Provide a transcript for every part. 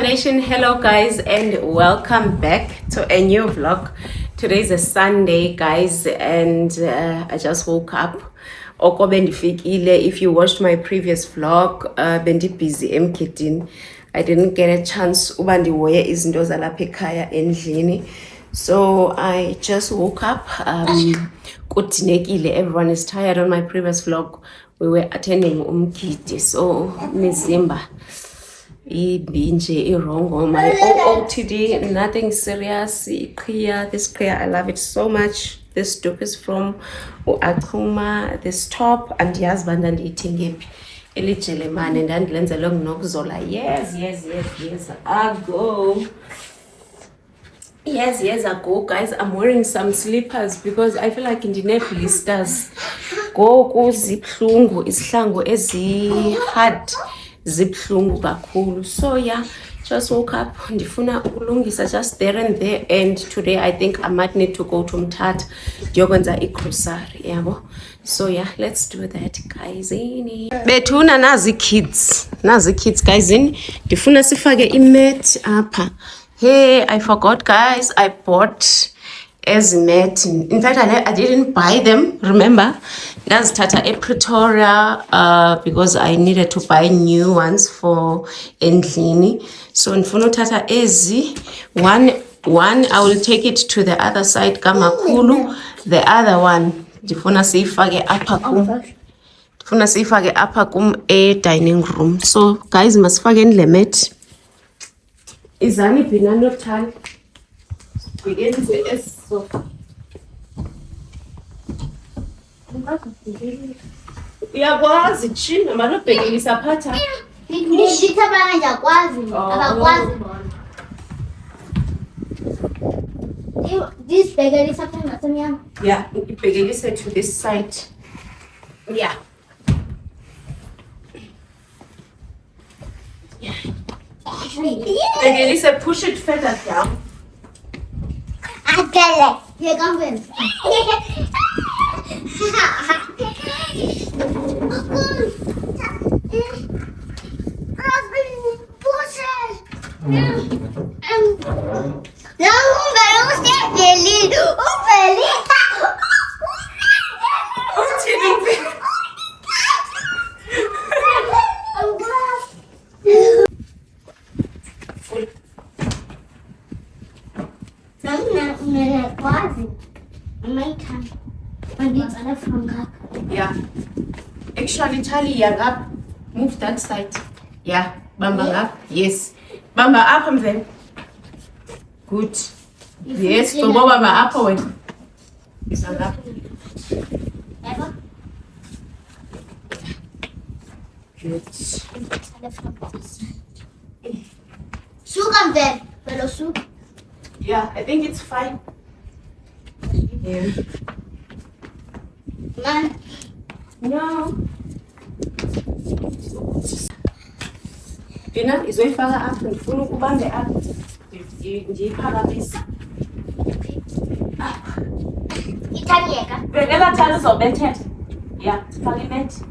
Nation, hello guys and welcome back to a new vlog. Today is a Sunday guys and I just woke up. Oko bendifikile. If you watched my previous vlog, bendi busy emkitini. I didn't get a chance uba ndihoye izinto zalapha ekhaya endlini. So I just woke up. Kudinekile, everyone is tired. On my previous vlog we were attending umgidi, so mizimba ibinje irongo. My OOTD, nothing serious. This Kriya, I love it so much. This dupe is from Akuma. This top and husband and eating it elijeleman and then lenza long nokzola. Yes ago guys, I'm wearing some slippers because I feel like in the blisters go zibhlungu isihlangu ezi hard zibhlungu kakhulu. So yeah, just woke up ndifuna ukulungisa just there and there, and today I think I might need to go to Mthatha ndiyokwenza igrocery yabo. So yeah, let's do that guys. Bethuna nazi kids guys, ndifuna sifake imat apha. Hey, I forgot guys, I bought as mat. In fact, I didn't buy them, remember? That's Tata Pretoria because I needed to buy new ones for Endlini. So in Funo Tata Ezi, one I will take it to the other side, Kamakulu. The other one, Difuna Sifage Apakum a dining room. So guys, must fagen limit. Izani binano tal. Begin with S. So. Uyakwazi chini mara ubhekelisa phatha. Ngithaba ngiyakwazi abakwazi bona. This bhekelisa phansi ngasemnyama. Yeah, ibhekelise to this side. Yeah. Bhekelise, push it further down. Akele. Here come in. Yeah. Actually, Charlie, Yagap, move that side. Yeah. Bamba up. Yes. Bamba up and then. Good. Yes. So Bamba up away. Is that up? Good. Soup and then. Hello, soup. Yeah, I think it's fine. Yeah. Man. No. Dina izoyifaka apha, ndifuna ukubambe apha. Ndiyiphakamise. Apha. Italieka. Bhekela Thali uzobethela. Yeah, sifake imethi.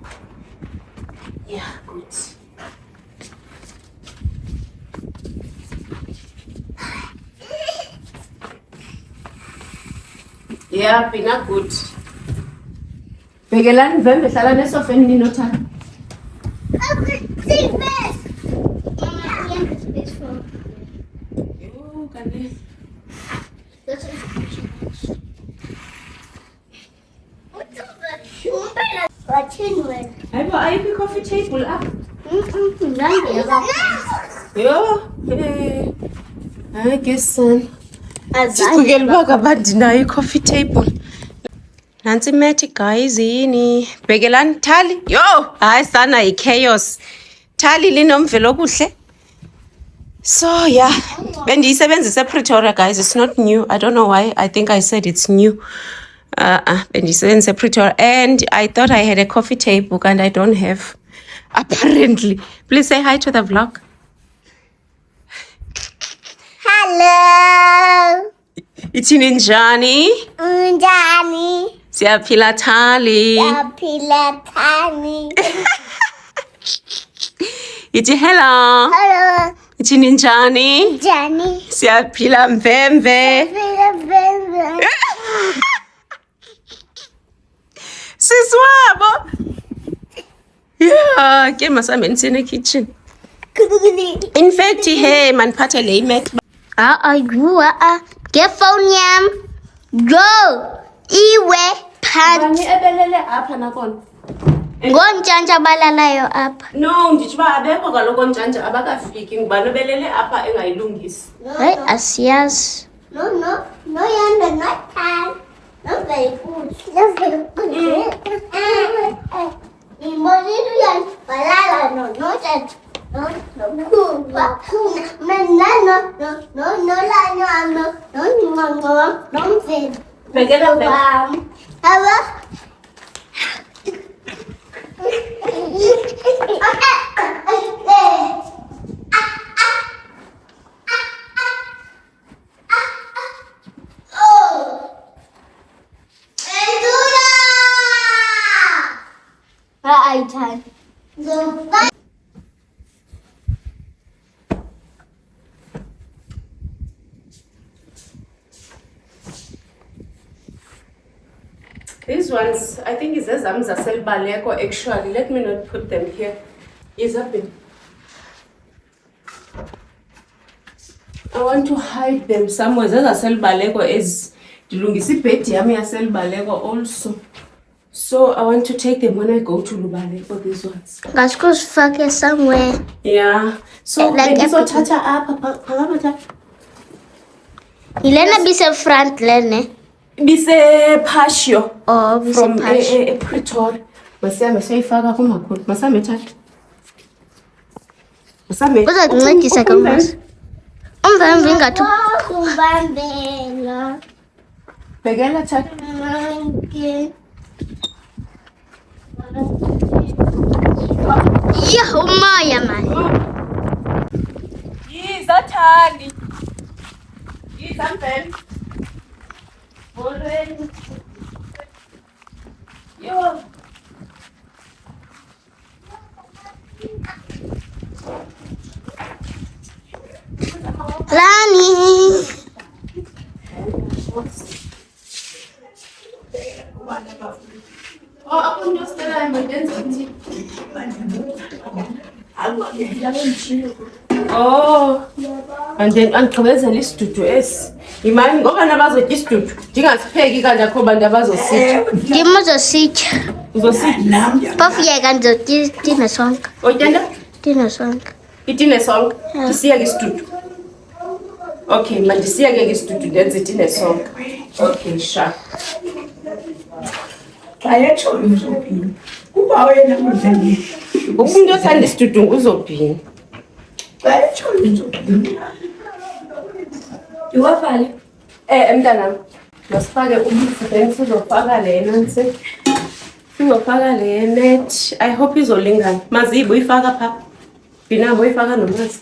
Yeah, good. Yeah, Bina, good. Bhekelani vembe hlala nesofeni nino Thali. Hayibo, ayikho i-coffee table apha. Yo, I guess son. Ndicikela uba ngaba ndinayo i-coffee table. Nansi imethi guys yini. Bhekelani Thali. Yo, hayi sana yi-chaos. Thali linomvelo okuhle. So yeah, bendiyisebenzisa ePretoria guys. It's not new. I don't know why. I think I said it's new. Bendiyisebenzisa ePretoria and I thought I had a coffee table and I don't have. Apparently. Please say hi to the vlog. Hello. Ithini njani? Unjani? Siyaphila Thali. Siyaphila Thali. Ithi hello. Hello. Nchini njani? Jani. Siyaphila mvemve. Siswabo. Yeah, ke masame ntsene kitchen. In fact, hey, maniphathe le imat. Get phone yam. Go. Iwe. Pants. Bani ebelele apha nakona. Ngonjanja balalayo apha. No, ndithi ba abekho kaloku njanja abakafiki ngubani obelele apha engayilungisi. Hey, asiyazi. No, Yanda, not time. Not very good. Not very good. Balala, no, that. No, These ones, I think is ezam zaselbaleko actually. Let me not put them here. Is up in. I want to hide them somewhere. Zaselbaleko is dilungisi bed yami yaselbaleko also. So I want to take them when I go to Lubaleko, these ones. Gaskos fuck somewhere. Yeah. So Like like so tata up. Ilena bise front lene. Bise Pasio. Oh, bise From passion. Pretoria. Masame sayifaka kumakhulu. Masame thatha. Masame. Uzakuncedisa kaMas. Umvamva ingathi kumbambela. Bhekela thatha. Yeah, umoya man. Yiza Thandi. Yiza Mfene. Already. Yo. Lani. Oh, aku nyo stela emergency. Oh. And then angiqhubezela isidudu esi. Imani ngoba nabazotya isidudu. Ndingasipheki kanje akho bantu abazositya. Ndim uzositya. Uzositya. Phofu yeka ndizotya tine sonke. Otyanda? Tine sonke. Itine sonke. Ndisiyeke isidudu. Okay, mandisiyeke isidudu ndenze itine sonke. Okay, sure. Ayetshoyo uzophinda kuba wena mdlali Umuntu othanda isidudu uzobhina. ayetshoyo uzophinda Iwafale. Mntanami. Masifake ubisi then sizofaka lena nse. Sizofaka le net. I hope izolingana. Mazibo uyifaka pha. Bina uyifaka nomazi.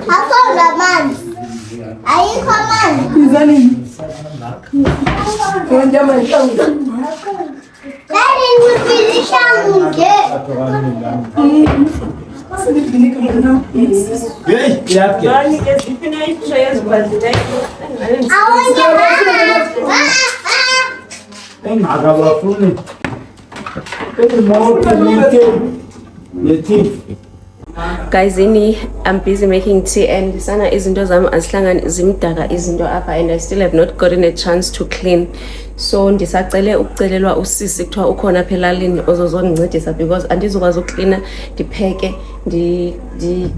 Hakuna manzi. Haiko manzi. Daddy, nipilisha mge. Guys, I'm busy making tea and sana izinto zami azihlangani zimdaka izinto apha and I still have not gotten a chance to clean. So ndisacele ukucelelwa usisi kuthiwa ukhona apha elalini ozozondincedisa because andizokwazi ukuklina, ndipheke,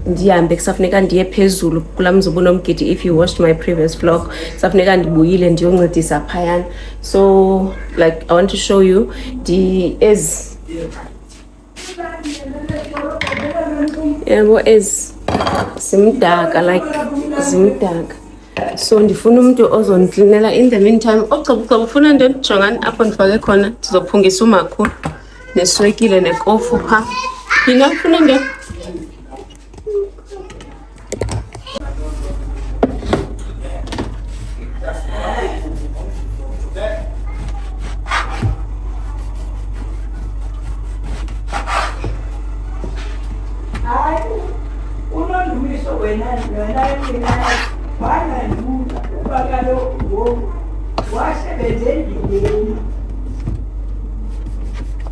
ndihambe kusafuneka ndiye phezulu kulaa mzi ubunomgidi. If you watched my previous vlog, kusafuneka ndibuyile ndiyoncedisa phayana. So like I want to show you yabo zimdaka, like zimdaka. So ndifuna umuntu ozondiklinela in the meantime. Ocaba ufuna nto jongani apho ndifake khona, ndizophungisa umakhulu neswekile nekofu pha. Yina ufuna nto?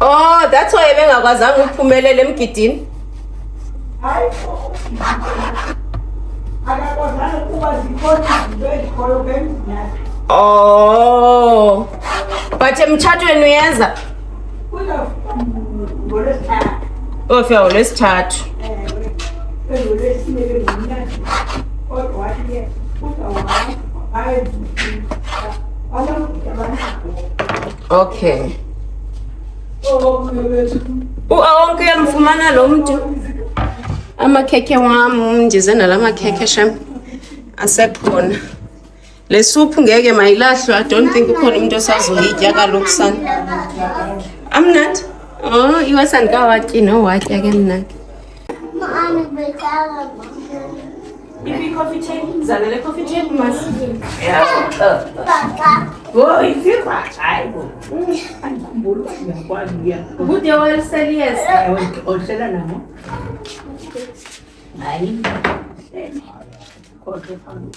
Oh, that's why bengakwazanga uphumelele emgidini. Oh, but emtshatweni uyeza? Oh, fya uLwesithathu. Okay. Onke uyamfumana lo mntu. Amakhekhe wam ndize nala makhekhe shem asekhona. Le suphu ngeke mayilahlwe. I don't think ukhona umuntu osazoyitya kaloku sana. Amnandi? Oh, iwasandikawatyi nowatya ke mna ke. Iphi coffee chain? Zalele coffee chain mas. Yeah. Oh, ifika. Hayibo. Andikhumbula ngiyakwazi ngiya. Kude waliselies. Olisela namo. Hayi. Kodwa fanele.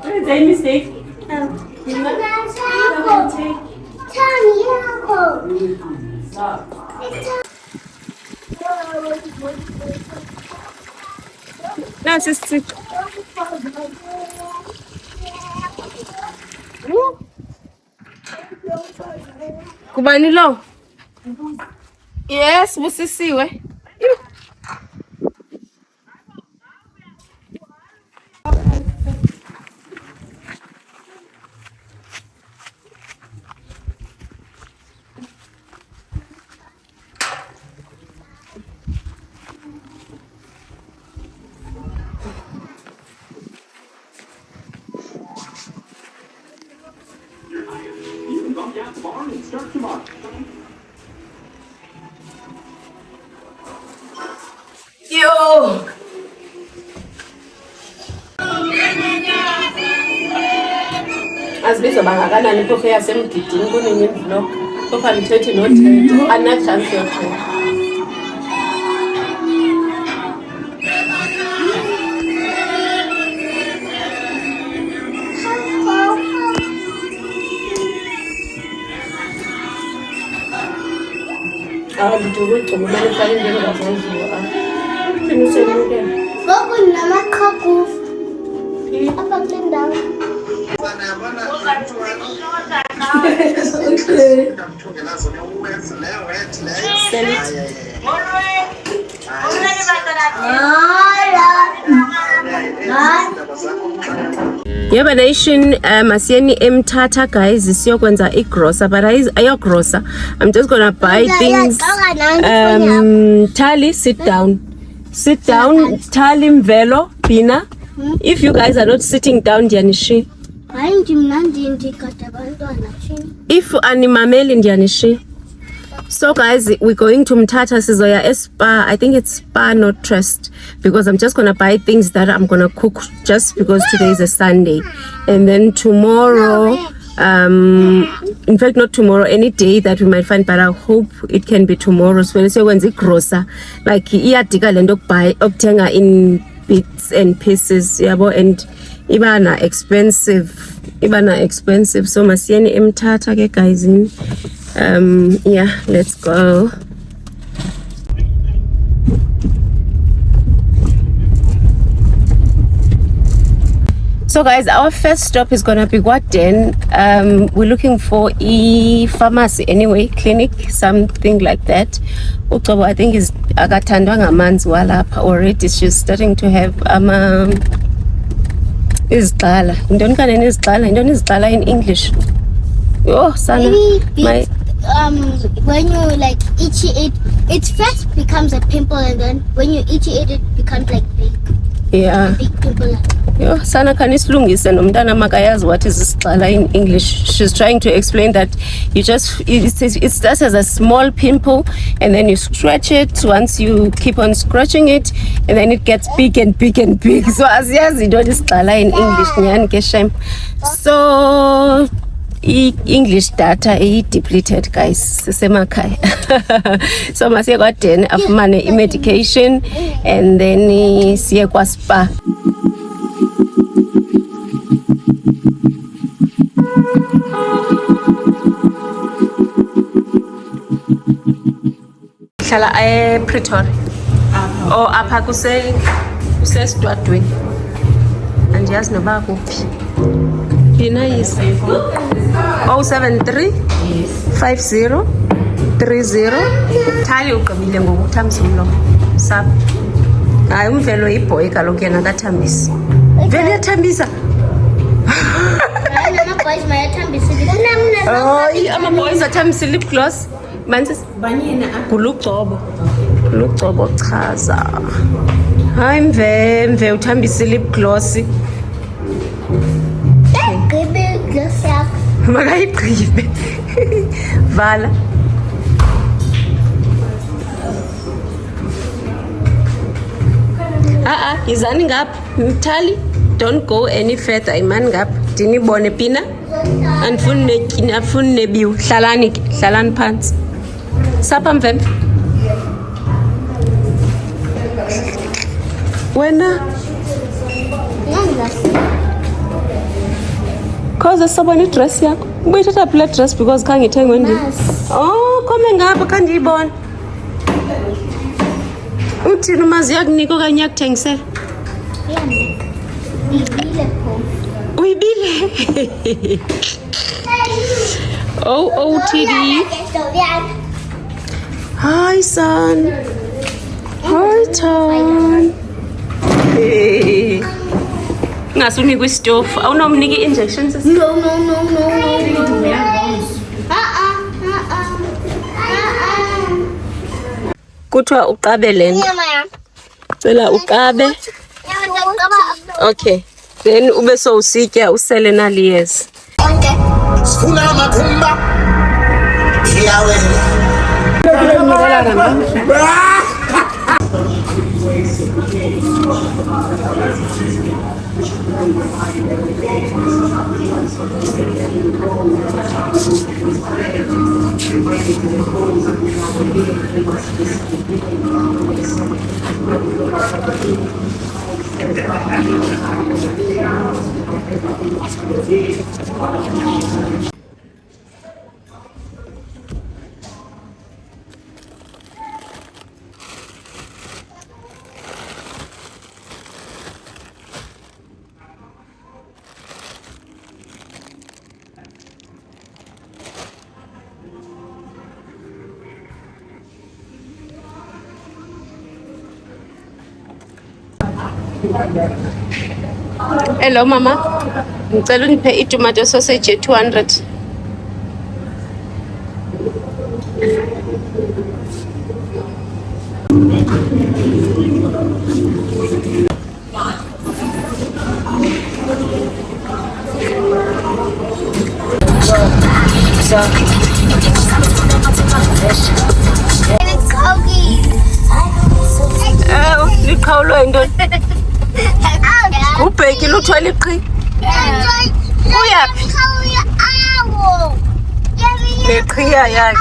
It's a mistake. No, sister. Kubani lo? Yes, busisiwe. Yo! Asibizo bangakanani iphofu yasemgidini kunenye vlog. Phofu andithethi nothetha. Andinachance yothetha. Ndidukugcina umane ufake into engazaziyo Phina usemukela. Ngoku ndinamakhakufu apha kule ndawo. Yeba nation asiyeni eMthatha guys siyokwenza igrocer but ayogrocer. I'm just gonna buy things. Tali, sit down. Sit down. Tali Mvelo, Pina. If you guys are not sitting down, ndiyanishi. Hayi ndimnandi ndikade abantwana thini. If animameli ndiyanishi. So guys, we're going to Mthatha sizoya Spa. I think it's Spa not Trust because I'm just gonna buy things that I'm gonna cook just because today is a Sunday. And then tomorrow, in fact not tomorrow, any day that we might find, but I hope it can be tomorrow. So when it's grocer, like iyadika lento buy okuthenga in bits and pieces, yabo, and ibana expensive. So masiyeni eMthatha ke guys. Yeah, let's go. So guys, our first stop is gonna be Gwaden. We're looking for a pharmacy anyway, clinic, something like that. Uqobo I think is akathandwa ngamanzi walapha already. She's starting to have izigqala. Intoni kanene izigqala? Intoni izigqala in English? Oh, sana. When you like itchy it first becomes a pimple and then when you itchy it becomes like big. Yeah. Big pimple. Yo, sana kanisilungise nomntana makayazi what is isixhala in English. She's trying to explain that it starts as a small pimple and then you scratch it. Once you keep on scratching it and then it gets big and big and big. So asiyazi into isixhala in English nyani ke shame. So English data depleted guys sisemakhaya. So masiye kwaDen afumane i-medication and then siye kwa Spa. Hlala ePretoria. Oh apha kusesitwadweni. Andiyazi noba kuphi. Pina yisi 073 50 30. Thali ugqibile ngokuthambisa umlomo sapho. Hayi uMvelo yiboy kaloku yena akathambisi. Vele uyathambisa. Boys mayathambisa. Oh, ama-boys athambisa lip gloss. Mansis banyena agulugcobo. Lugcobo chaza. Hayi Mve uthambisa lip gloss. Gqibe gloss yakho. Makayigqibe. Vala. Yizani ngapha. Mthali, don't go any further. Imani ngapha. Ndinibone Pina. Andifuni nebiwu. Hlalani phansi. Sapha Mvemve. Wena cause sabona idress yakho. Ubuyithatha phi dress because khange ithengwe ndini. Oh, khome ngapha khandiyibona. Uthini umazi yakunika okanye yakuthengisela? Ibile pho. Uyibile. OOTD. Hi son. Hi Tom. Hey. Ngasunika istove. Awunomnika i-injection sis? No. Kuthiwa uqabe lento. Cela uqabe. Okay. Then ube so usitya usele naliyezi. Sifuna amakhumba Hello mama, ngicela uniphe itomato sausage 200. Liqhawulwe yintoni? Ubhekile uthwele iqhi. Uyaphi? Leqhiya yakhe.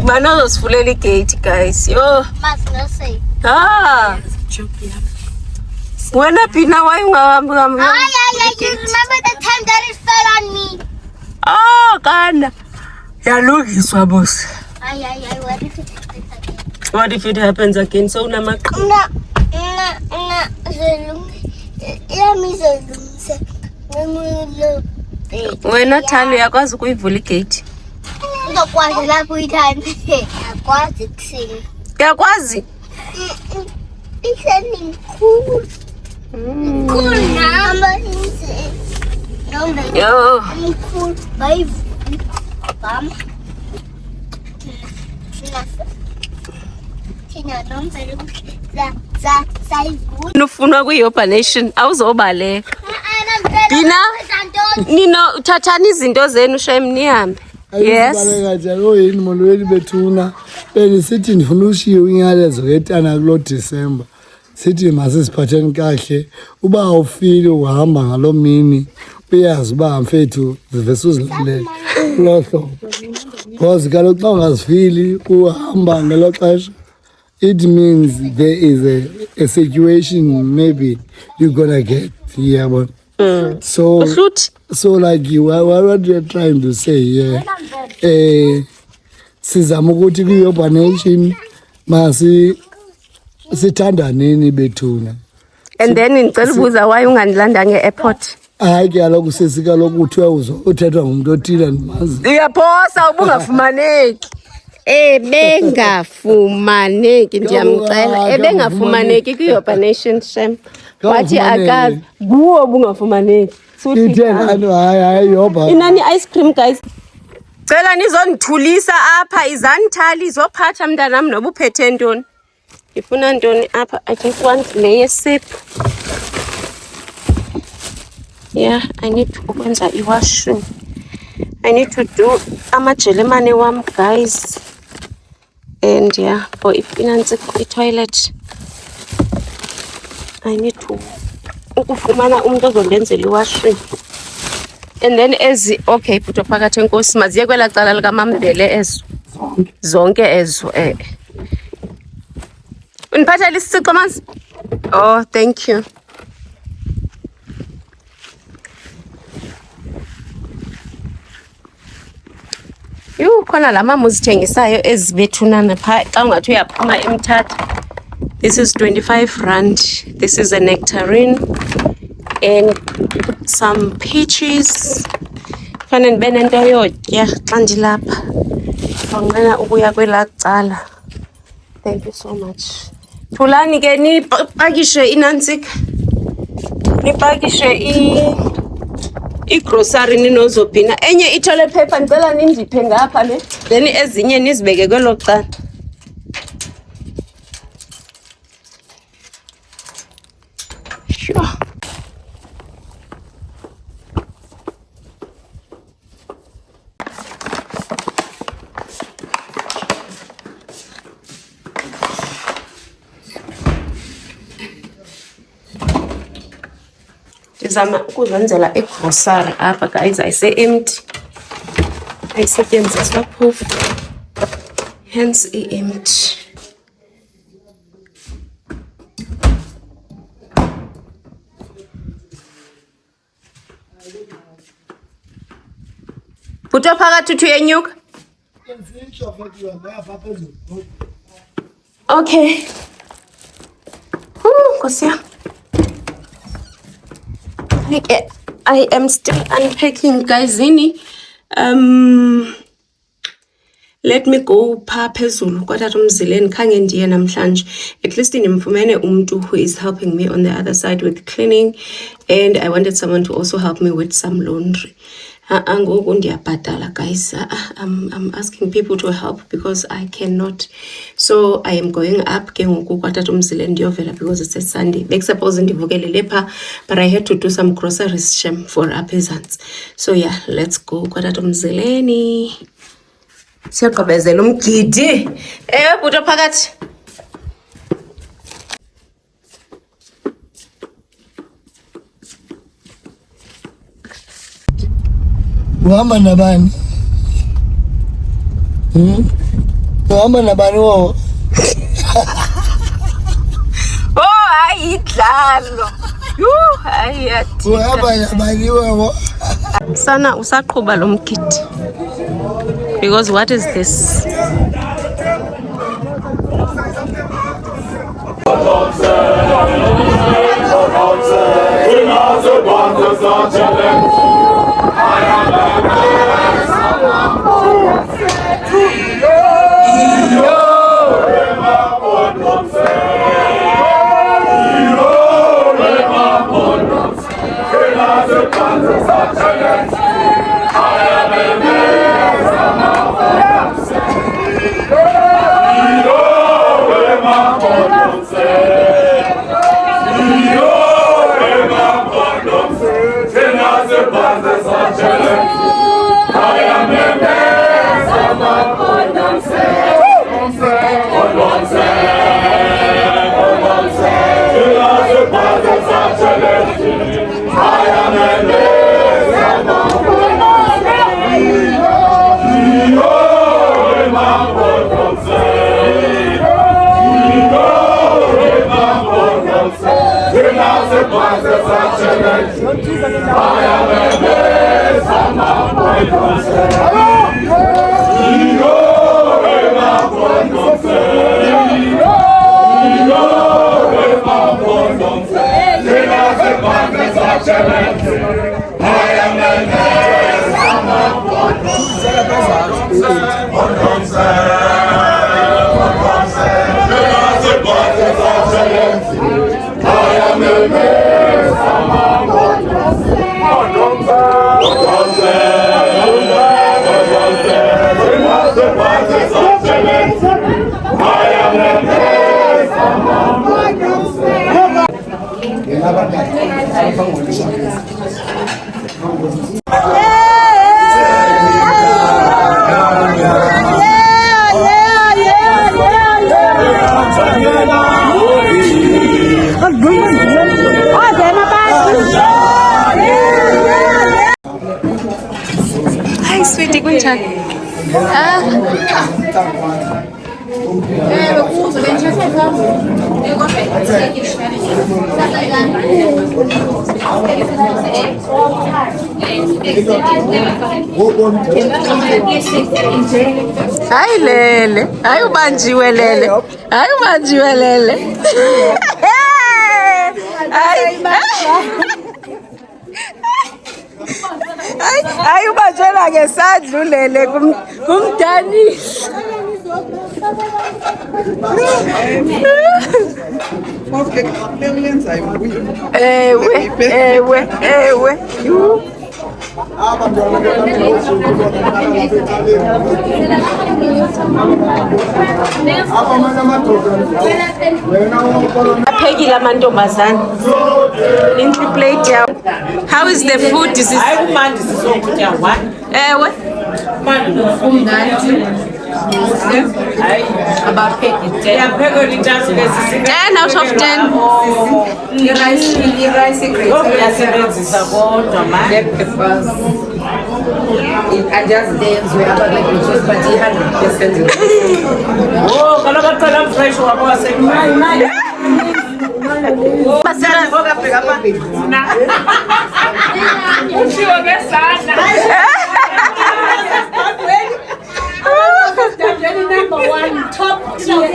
Bana uzosivulela igate guys. Yo. Ah. Wena Pina why ungahambi hambi? You remember the time that it fell on me? Oh, kana. Yalungiswa boss. What if it happens again? What if it happens again? So unamaqhi. Wena Thando uyakwazi ukuyivula igate? Ngokwazi lapho uyithanda. Akwazi kusini. Uyakwazi? Isending cool. Cool now. Yo. Cool. Bye. Bam. Nufunwa kwi-Yoba Nation awuzobaleka. Bina nino uthathani izinto zenu shem nihambe. Yes. Baleka njalo oyini molweni bethuna. Benisithi ndifuna ushiya inyalezo ngetana kulo December. Sithi masisiphatheni kahle. Uba awufili uhamba ngalo mini uyazi uba mfethu zivese uzilele lo hlobo. Because kaloku xa ungazifili uhamba ngelo xesha. It means there is a situation maybe you're gonna get here, but so like you, what you're trying to say here, sizama ukuthi kuyoba nation sithandaneni bethuna. And then ngicela ubuza why ungandilanda nge-airport? Hayi ke kaloku sesikaloku kuthiwa uzothethwa ngumuntu othile ndimazi. Uyaphosa ubungafumaneki. Bengafumaneki ndiyamcela. Bengafumaneki kwi-Yoba Nation shem. Wathi akazi kuwo bungafumaneki. Hayi Yoba. Inani ice cream guys. Cela nizondithulisa apha izanithali izophatha mntanam noba uphethe ntoni. Ifuna ntoni apha? I just want layer sip. Yeah, I need to ukwenza iwashroom. I need to do amajelemane wam guys. And yeah, for if inansi toilet, I need to ukufumana umuntu ozondenzela iwashroom. And then okay bhuto phakathi enkosi maziye kwela cala likamamdele ezo. Zonke ezo Uniphathela isiciko manzi? Oh, thank you. Khona lama muzithengisayo ezibethunana pha xa ungathi uyaphuma eMthatha. This is 25 rand. This is a nectarine and some peaches. Fanele ndibe nento yotya xa ndilapha. Fanele ukuya kwela cala. Thank you so much. Thulani ke nipakishe inantsika. Nipakishe igrocery ninozobhina. Enye i-toilet paper ndicela nindiphe ngapha le. Then ezinye nizibeke kwelo cala. Sure. ndizama ukuzenzela igrosari apha guys, ayise-empty, ayisetyenziswa phofu, hence i-empty. Bhuti phakathi uthi uyenyuka. Okay. Nkosi yam. I am still unpacking, guys. Let me go phaa phezulu kwatata uMzileni khange ndiye namhlanje. At least ndimfumene umntu who is helping me on the other side with cleaning, and I wanted someone to also help me with some laundry. Ngoku ndiyabhatala, guys. I'm asking people to help because I cannot. So I am going up ke ngoku kwatata uMzileni ndiyovela because it's a Sunday. Bekusuppose ndivukelele phaa, but I had to do some groceries shem for appeasance. So yeah, let's go kwatata uMzileni. Siyagqibezela umgidi. Bhuti phakathi. Uhamba nabani? Uhamba nabani wo? Hayi idlalo. Hayi yathi. Uhamba nabani wo? Sana usaqhuba lo mgidi. Because what is this? Hi sweetie, kunjani? Hayi lele, hayi ubanjiwe lele, hayi ubanjiwe lele. Hayi ubanjwela ngesandla ulele kumdanisa. Ewe. Aphekile amantombazana. Intle plate yawo. How is the food? This is Hayi kumandi sizokutya one. ewe. Kumandi umnandi. 10 out of 10. I just dance where I like to choose party 100%. Oh, kalau kata fresh wako asema. Pasira boga pega pa. Na. Usiwe sana. Top tier.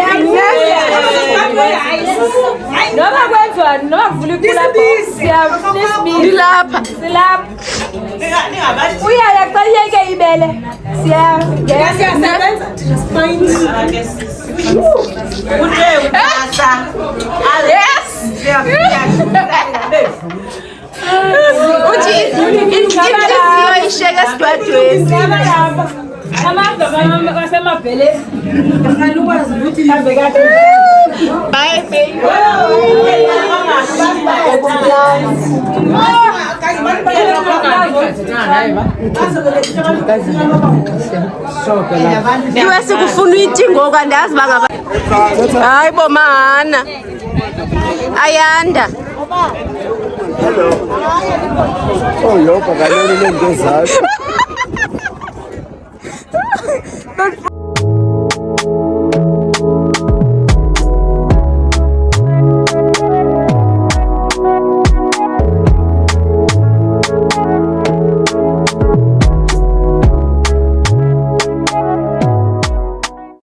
Noma kwenziwa noma kuvula dilapha. Uyaya kubaluleke ibele. Siyasebenza Uthi inhliziyo isheke esidwadweni. Bye baby. Iwe sikufuna uyithingo kandazi bangaba. Hayi bomana. Ayanda. Oh, yho, kanene lento zayo.